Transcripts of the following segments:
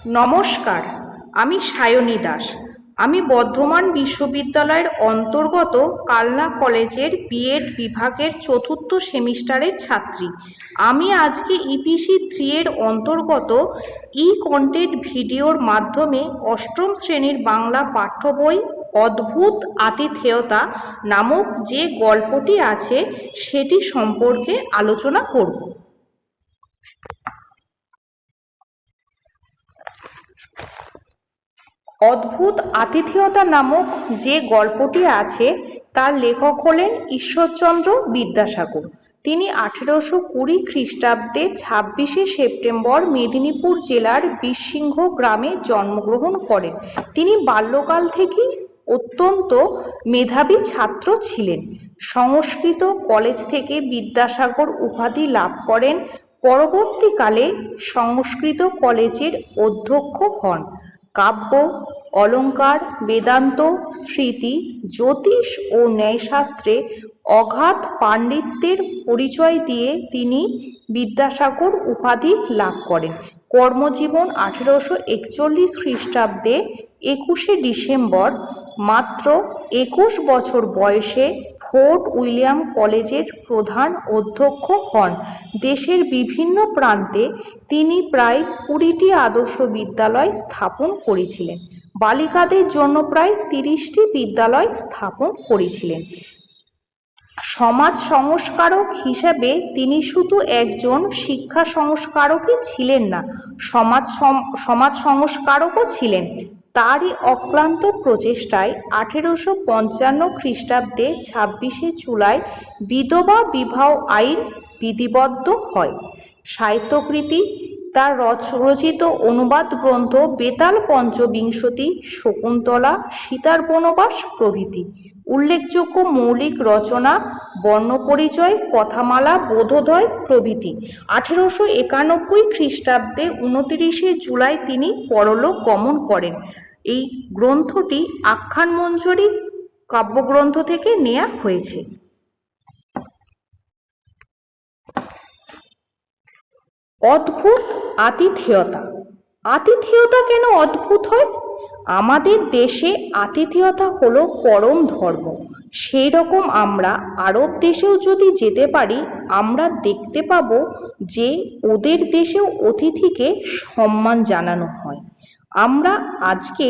নমস্কার, আমি সায়নী দাস। আমি বর্ধমান বিশ্ববিদ্যালয়ের অন্তর্গত কালনা কলেজের বিএড বিভাগের চতুর্থ সেমিস্টারের ছাত্রী। আমি আজকে ইপিসি 3 এর অন্তর্গত কন্টেন্ট ভিডিওর মাধ্যমে অষ্টম শ্রেণীর বাংলা পাঠ্য বই অদ্ভুত আতিথেয়তা নামক যে গল্পটি আছে সেটি সম্পর্কে আলোচনা করব। অদ্ভুত আতিথেয়তা নামক যে গল্পটি আছে তার লেখক হলেন ঈশ্বরচন্দ্র বিদ্যাসাগর। তিনি 1820 খ্রিস্টাব্দে 26শে সেপ্টেম্বর মেদিনীপুর জেলার বীরসিংহ গ্রামে জন্মগ্রহণ করেন। তিনি বাল্যকাল থেকেই অত্যন্ত মেধাবী ছাত্র ছিলেন। সংস্কৃত কলেজ থেকে বিদ্যাসাগর উপাধি লাভ করেন। পরবর্তীকালে সংস্কৃত কলেজের অধ্যক্ষ হন। কাব্য, অলঙ্কার, বেদান্ত, স্মৃতি, জ্যোতিষ ও ন্যায়শাস্ত্রে অগাধ পাণ্ডিত্যের পরিচয় দিয়ে তিনি বিদ্যাসাগর উপাধি লাভ করেন। কর্মজীবন 1841 খ্রিস্টাব্দে 21শে ডিসেম্বর মাত্র 21 বছর বয়সে ফোর্ট উইলিয়াম কলেজের প্রধান অধ্যক্ষ হন। দেশের বিভিন্ন প্রান্তে তিনি প্রায় 20টি আদর্শ বিদ্যালয় স্থাপন করেছিলেন। বালিকাদের জন্য প্রায় 30টি বিদ্যালয় স্থাপন করেছিলেন। সমাজ সংস্কারক হিসেবে তিনি শুধু একজন শিক্ষা সংস্কারকই ছিলেন না, সমাজ সংস্কারকও ছিলেন। তারই অক্লান্ত প্রচেষ্টায় 1855 খ্রিস্টাব্দে 26শে জুলাই বিধবা বিবাহ আইন বিধিবদ্ধ হয়। সাহিত্যকৃতি, তার রচিত অনুবাদ গ্রন্থ বেতাল পঞ্চবিংশতি, শকুন্তলা, সীতার বনবাস প্রভৃতি। উল্লেখযোগ্য মৌলিক রচনা বর্ণপরিচয়, কথামালা, বোধোদয় প্রভৃতি। 1891 খ্রিস্টাব্দে 29শে জুলাই তিনি পরলোক গমন করেন। এই গ্রন্থটি আখ্যানমঞ্জরি কাব্যগ্রন্থ থেকে নেয়া হয়েছে। অদ্ভুত আতিথেয়তা। আতিথেয়তা কেন অদ্ভুত হয়? আমাদের দেশে আতিথেয়তা হলো পরম ধর্ম। সেই রকম আমরা আরব দেশেও যদি যেতে পারি, আমরা দেখতে পাবো যে ওদের দেশেও অতিথিকে সম্মান জানানো হয়। আমরা আজকে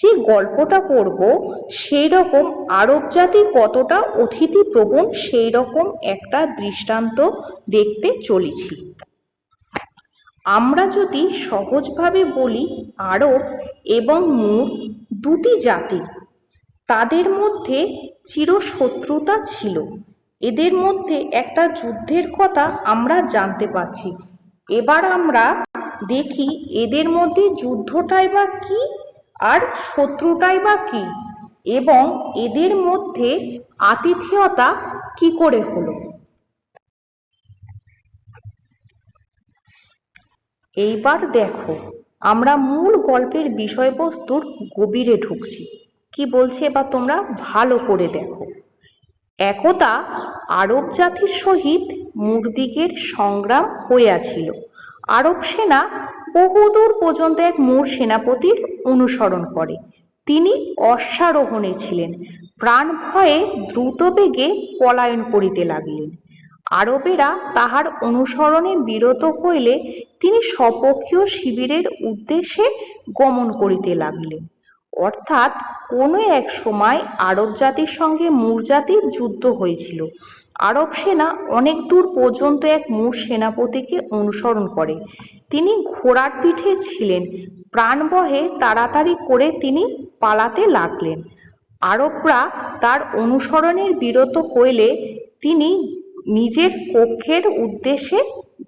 যে গল্পটা পড়ব সেই রকম আরব জাতি কতটা অতিথি প্রবণ সেই রকম একটা দৃষ্টান্ত দেখতে চলেছি। আমরা যদি সহজভাবে বলি, আরব এবং মুর দুটি জাতি, তাদের মধ্যে চিরশত্রুতা ছিল। এদের মধ্যে একটা যুদ্ধের কথা আমরা জানতে পারছি। এবার আমরা দেখি এদের মধ্যে যুদ্ধটাই বা কি আর শত্রুটাই বা কি, এবং এদের মধ্যে আতিথেয়তা কি করে হলো। এইবার দেখো, আমরা মূল গল্পের বিষয়বস্তুর গভীরে ঢুকছি। কি বলছে এবার তোমরা ভালো করে দেখো। একদা আরব জাতির সহিত মুরদিগের সংগ্রাম হইয়াছিল। আরব সেনা বহুদূর পর্যন্ত এক মুর সেনাপতির অনুসরণ করে। তিনি অশ্বারোহণে ছিলেন। প্রাণ ভয়ে দ্রুত বেগে পলায়ন করিতে লাগিলেন। আরবেরা তাহার অনুসরণে বিরত হইলে তিনি স্বপক্ষীয় শিবিরের উদ্দেশ্যে গমন করিতে লাগিলেন। অর্থাৎ কোনো এক সময় আরব জাতির সঙ্গে মুর জাতির যুদ্ধ হয়েছিল। আরব সেনা অনেক দূর পর্যন্ত এক মুর সেনাপতিকে অনুসরণ করে। তিনি ঘোড়ার পিঠে ছিলেন। প্রাণভয়ে তাড়াতাড়ি করে তিনি পালাতে লাগলেন। আরবরা তার অনুসরণের বিরত হইলে তিনি নিজের পক্ষের উদ্দেশ্যে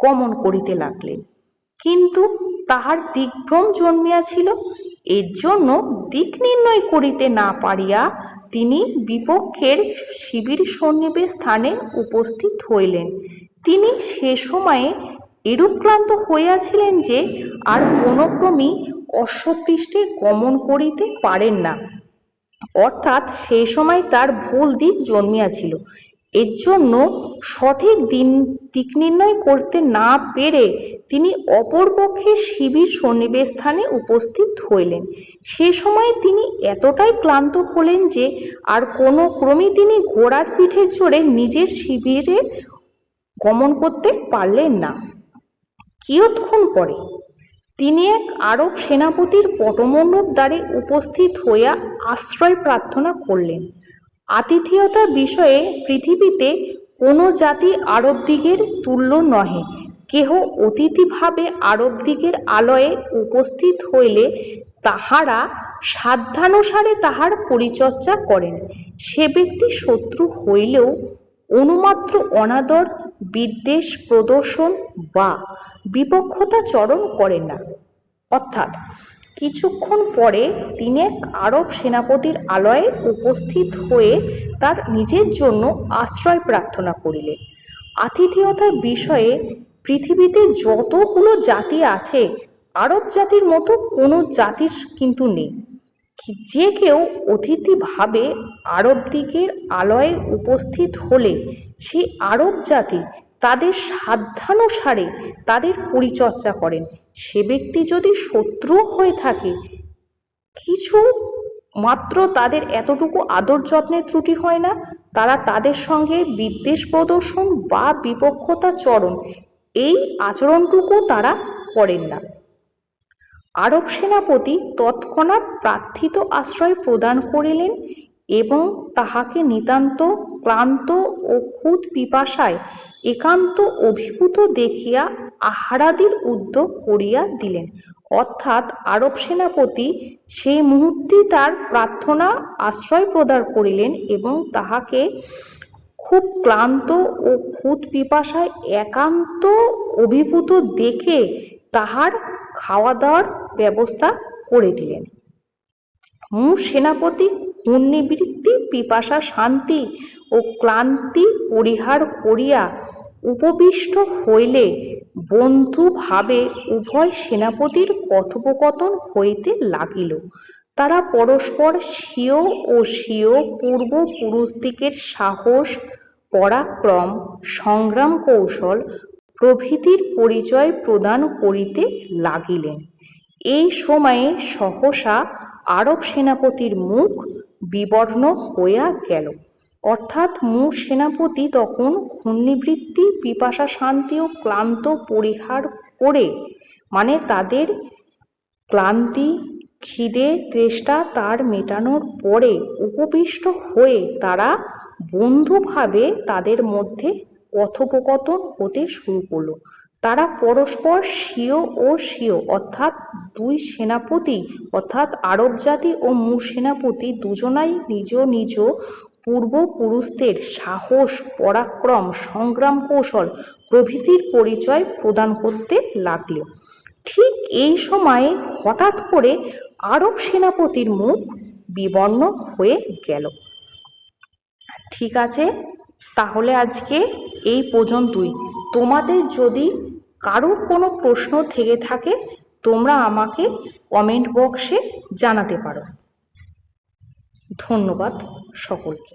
গমন করিতে লাগলেন। কিন্তু তাহার দিগ্ভ্রম জন্মিয়াছিল। এর জন্য দিক নির্ণয় করিতে না পারিয়া তিনি বিপক্ষের শিবির সন্নিবেশ স্থানে উপস্থিত হইলেন। তিনি সে সময়ে এরূপ ক্লান্ত হইয়াছিলেন যে আর কোনো ক্রমেই অশ্বপৃষ্ঠে গমন করিতে পারেন না। অর্থাৎ সেই সময় তার ভুল দিক জন্মিয়াছিল। এর জন্য সঠিক দিক নির্ণয় করতে না পেরে তিনি অপরপক্ষে শিবির সন্নিবেশস্থানে উপস্থিত হইলেন। সে সময় তিনি এতটাই ক্লান্ত হলেন যে আর কোনো ক্রমে তিনি ঘোড়ার পিঠে চড়ে নিজের শিবিরে গমন করতে পারলেন না। কিয়ৎক্ষণ পরে তিনি এক আরব সেনাপতির পটমণ্ডপ দ্বারে উপস্থিত হইয়া আশ্রয় প্রার্থনা করলেন। আতিথেয়তা বিষয়ে পৃথিবীতে কোনো জাতি আরবদিগের তুল্য নহে। কেহ অতিথিভাবে আরবদিগের আলয়ে উপস্থিত হইলে তাহারা সাধ্যানুসারে তাহার পরিচর্যা করেন। সে ব্যক্তি শত্রু হইলেও অনুমাত্র অনাদর, বিদ্বেষ প্রদর্শন বা বিপক্ষতাচরণ করেন না। অর্থাৎ কিছুক্ষণ পরে তিনি এক আরব সেনাপতির আলয়ে উপস্থিত হয়ে তার নিজের জন্য আশ্রয় প্রার্থনা করিলেন। আতিথেয়তার বিষয়ে পৃথিবীতে যতগুলো জাতি আছে, আরব জাতির মতো কোনো জাতির কিন্তু নেই। যে কেউ অতিথিভাবে আরবদিগের আলয়ে উপস্থিত হলে সেই আরব জাতি তাদের সাধ্যানুসারে তাদের পরিচর্যা করেন। সে ব্যক্তি যদি শত্রু হয়ে থাকে, কিছু মাত্র তাদের এতটুকু আদর যত্নের ত্রুটি হয় না, তারা তাদের সঙ্গে বিদ্বেষ প্রদর্শন বা বিপক্ষতাচরণ এই আচরণটুকু তারা করেন না। আরব সেনাপতি তৎক্ষণাৎ প্রার্থিত আশ্রয় প্রদান করিলেন এবং তাহাকে নিতান্ত ক্লান্ত ও ক্ষুধ পিপাসায় একান্ত অভিভূত দেখিয়া আহারাদির উদ্যোগ করিয়া দিলেন। অর্থাৎ আরব সেনাপতি সেই মুহূর্তেই তার প্রার্থনা আশ্রয় প্রদান করিলেন এবং তাহাকে খুব ক্লান্ত ও ক্ষুধ পিপাসায় একান্ত অভিভূত দেখে তাহার খাওয়া দাওয়ার ব্যবস্থা করে দিলেন। মূল সেনাপতি পুণ্যবৃত্তি, পিপাসা শান্তি ও ক্লান্তি পরিহার করিয়া উপবিষ্ট হইলে বন্ধুভাবে উভয় সেনাপতির কথোপকথন হইতে লাগিল। তারা পরস্পর স্বীয় ও স্বীয় পূর্বপুরুষদিগের সাহস, পরাক্রম, সংগ্রাম কৌশল প্রভৃতির পরিচয় প্রদান করিতে লাগিলেন। এই সময়ে সহসা আরব সেনাপতির মুখ বিবর্ণ হইয়া গেল। অর্থাৎ মূল সেনাপতি তখন ক্ষুণ্ণবৃত্তি, পিপাসা শান্তি ও ক্লান্ত পরিহার করে, মানে তাদের ক্লান্তি, খিদে, তৃষ্ণা তার মেটানোর পরে উপবিষ্ট হয়ে তারা বন্ধুভাবে তাদের মধ্যে কথোপকথন হতে শুরু করল। তারা পরস্পর স্বীয় ও স্বীয় অর্থাৎ দুই সেনাপতি অর্থাৎ আরব জাতি ও মূল সেনাপতি দুজনাই নিজ নিজ পূর্বপুরুষদের সাহস, পরাক্রম, সংগ্রাম কৌশল প্রভৃতির পরিচয় প্রদান করতে লাগল। ঠিক এই সময়ে হঠাৎ করে আরব সেনাপতির মুখ বিবর্ণ হয়ে গেল। ঠিক আছে, তাহলে আজকে এই পর্যন্তই। তোমাদের যদি কারোর কোনো প্রশ্ন থেকে থাকে তোমরা আমাকে কমেন্ট বক্সে জানাতে পারো। ধন্যবাদ সকলকে।